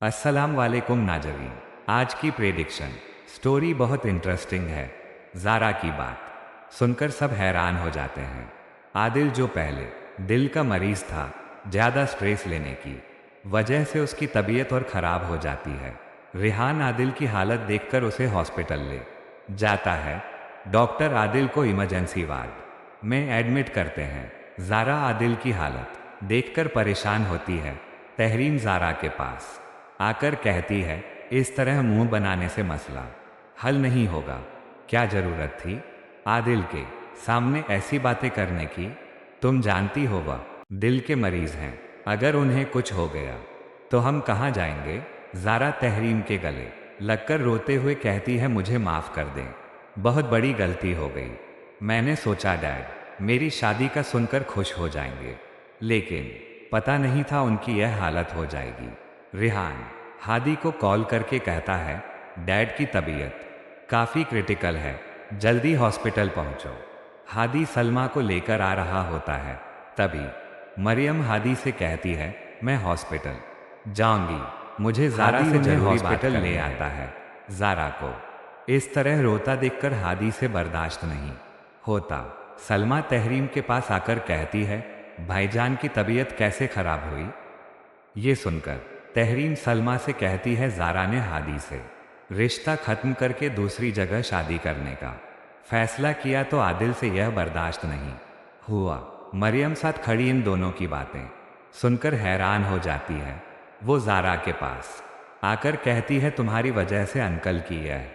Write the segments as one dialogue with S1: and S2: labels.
S1: अस्सलाम वालेकुम नाजरीन। आज की प्रेडिक्शन स्टोरी बहुत इंटरेस्टिंग है। ज़ारा की बात सुनकर सब हैरान हो जाते हैं। आदिल जो पहले दिल का मरीज था, ज़्यादा स्ट्रेस लेने की वजह से उसकी तबीयत और ख़राब हो जाती है। रिहान आदिल की हालत देखकर उसे हॉस्पिटल ले जाता है। डॉक्टर आदिल को इमरजेंसी वार्ड में एडमिट करते हैं। ज़ारा आदिल की हालत देखकर परेशान होती है। तहरीन ज़ारा के पास आकर कहती है, इस तरह मुंह बनाने से मसला हल नहीं होगा। क्या ज़रूरत थी आदिल के सामने ऐसी बातें करने की? तुम जानती हो वह दिल के मरीज हैं, अगर उन्हें कुछ हो गया तो हम कहाँ जाएंगे? ज़ारा तहरीन के गले लगकर रोते हुए कहती है, मुझे माफ़ कर दें, बहुत बड़ी गलती हो गई। मैंने सोचा डैड मेरी शादी का सुनकर खुश हो जाएंगे, लेकिन पता नहीं था उनकी यह हालत हो जाएगी। रिहान हादी को कॉल करके कहता है, डैड की तबीयत काफ़ी क्रिटिकल है, जल्दी हॉस्पिटल पहुंचो। हादी सलमा को लेकर आ रहा होता है। तभी मरियम हादी से कहती है, मैं हॉस्पिटल जाऊंगी, मुझे ज़ारा से जरूरी हॉस्पिटल ले आता है। ज़ारा को इस तरह रोता देखकर हादी से बर्दाश्त नहीं होता। सलमा तहरीम के पास आकर कहती है, भाईजान की तबीयत कैसे खराब हुई? ये सुनकर तहरीम सलमा से कहती है, ज़ारा ने हादी से रिश्ता ख़त्म करके दूसरी जगह शादी करने का फैसला किया तो आदिल से यह बर्दाश्त नहीं हुआ। मरियम साथ खड़ी इन दोनों की बातें सुनकर हैरान हो जाती है। वो ज़ारा के पास आकर कहती है, तुम्हारी वजह से अंकल की यह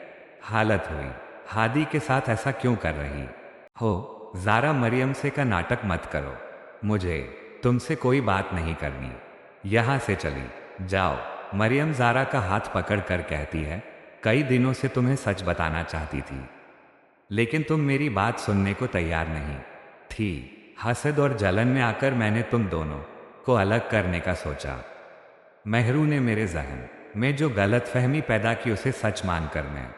S1: हालत हुई, हादी के साथ ऐसा क्यों कर रही हो? ज़ारा मरियम से का नाटक मत करो, मुझे तुमसे कोई बात नहीं करनी, यहाँ से चली जाओ। मरियम ज़ारा का हाथ पकड़ कर कहती है, कई दिनों से तुम्हें सच बताना चाहती थी, लेकिन तुम मेरी बात सुनने को तैयार नहीं थी। हसद और जलन में आकर मैंने तुम दोनों को अलग करने का सोचा। महरू ने मेरे जहन में जो गलत फहमी पैदा की उसे सच मानकर मैं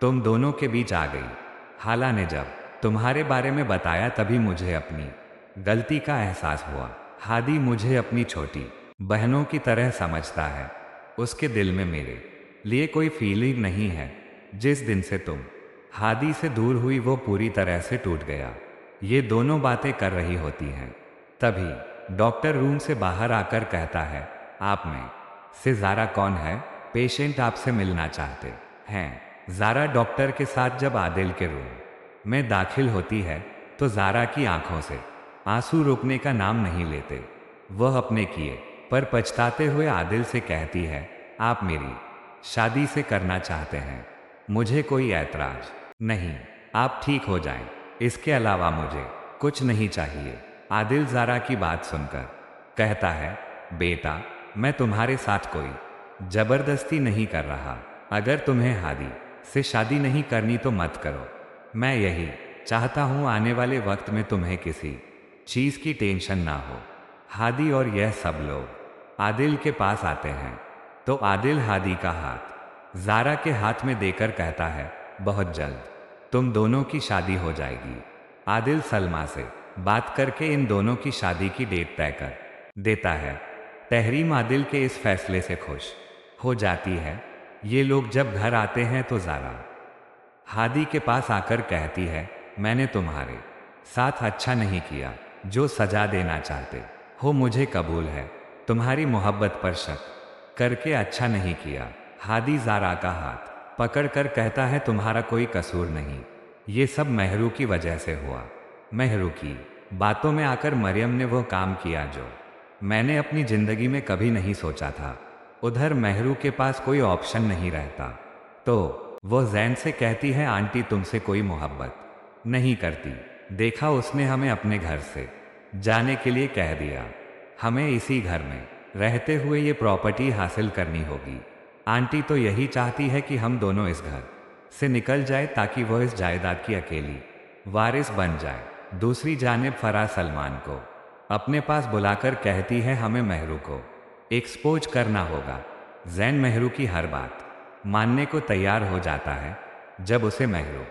S1: तुम दोनों के बीच आ गई। हाला ने जब तुम्हारे बारे में बताया तभी मुझे अपनी गलती का एहसास हुआ। हादी मुझे अपनी छोटी बहनों की तरह समझता है, उसके दिल में मेरे लिए कोई फीलिंग नहीं है। जिस दिन से तुम हादी से दूर हुई वो पूरी तरह से टूट गया। ये दोनों बातें कर रही होती हैं, तभी डॉक्टर रूम से बाहर आकर कहता है, आप में से ज़ारा कौन है? पेशेंट आपसे मिलना चाहते हैं। ज़ारा डॉक्टर के साथ जब आदिल के रूम में दाखिल होती है तो ज़ारा की आंखों से आंसू रुकने का नाम नहीं लेते। वह अपने किए पर पछताते हुए आदिल से कहती है, आप मेरी शादी से करना चाहते हैं, मुझे कोई ऐतराज नहीं, आप ठीक हो जाएं, इसके अलावा मुझे कुछ नहीं चाहिए। आदिल ज़ारा की बात सुनकर कहता है, बेटा मैं तुम्हारे साथ कोई ज़बरदस्ती नहीं कर रहा, अगर तुम्हें हादी से शादी नहीं करनी तो मत करो। मैं यही चाहता हूँ आने वाले वक्त में तुम्हें किसी चीज़ की टेंशन ना हो। हादी और यह सब लोग आदिल के पास आते हैं तो आदिल हादी का हाथ ज़ारा के हाथ में देकर कहता है, बहुत जल्द तुम दोनों की शादी हो जाएगी। आदिल सलमा से बात करके इन दोनों की शादी की डेट तय कर देता है। तहरीम आदिल के इस फैसले से खुश हो जाती है। ये लोग जब घर आते हैं तो ज़ारा हादी के पास आकर कहती है, मैंने तुम्हारे साथ अच्छा नहीं किया, जो सजा देना चाहते हो मुझे कबूल है, तुम्हारी मोहब्बत पर शक करके अच्छा नहीं किया। हादी ज़ारा का हाथ पकड़कर कहता है, तुम्हारा कोई कसूर नहीं, ये सब महरू की वजह से हुआ। महरू की बातों में आकर मरियम ने वो काम किया जो मैंने अपनी ज़िंदगी में कभी नहीं सोचा था। उधर महरू के पास कोई ऑप्शन नहीं रहता तो वो जैन से कहती है, आंटी तुमसे कोई मोहब्बत नहीं करती, देखा उसने हमें अपने घर से जाने के लिए कह दिया, हमें इसी घर में रहते हुए ये प्रॉपर्टी हासिल करनी होगी। आंटी तो यही चाहती है कि हम दोनों इस घर से निकल जाए ताकि वह इस जायदाद की अकेली वारिस बन जाए। दूसरी जानिब फराह सलमान को अपने पास बुलाकर कहती है, हमें महरू को एक्सपोज करना होगा। जैन महरू की हर बात मानने को तैयार हो जाता है। जब उसे महरू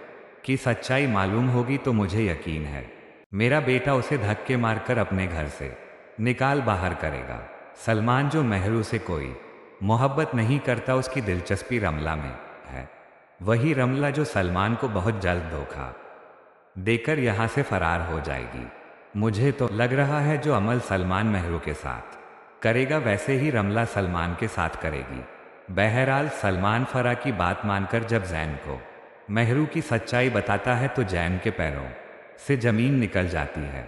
S1: की सच्चाई मालूम होगी तो मुझे यकीन है मेरा बेटा उसे धक्के मारकर अपने घर से निकाल बाहर करेगा। सलमान जो महरू से कोई मोहब्बत नहीं करता, उसकी दिलचस्पी रमला में है। वही रमला जो सलमान को बहुत जल्द धोखा देकर यहाँ से फरार हो जाएगी। मुझे तो लग रहा है जो अमल सलमान महरू के साथ करेगा वैसे ही रमला सलमान के साथ करेगी। बहरहाल सलमान फरा की बात मानकर जब जैन को महरू की सच्चाई बताता है तो जैन के पैरों से जमीन निकल जाती है।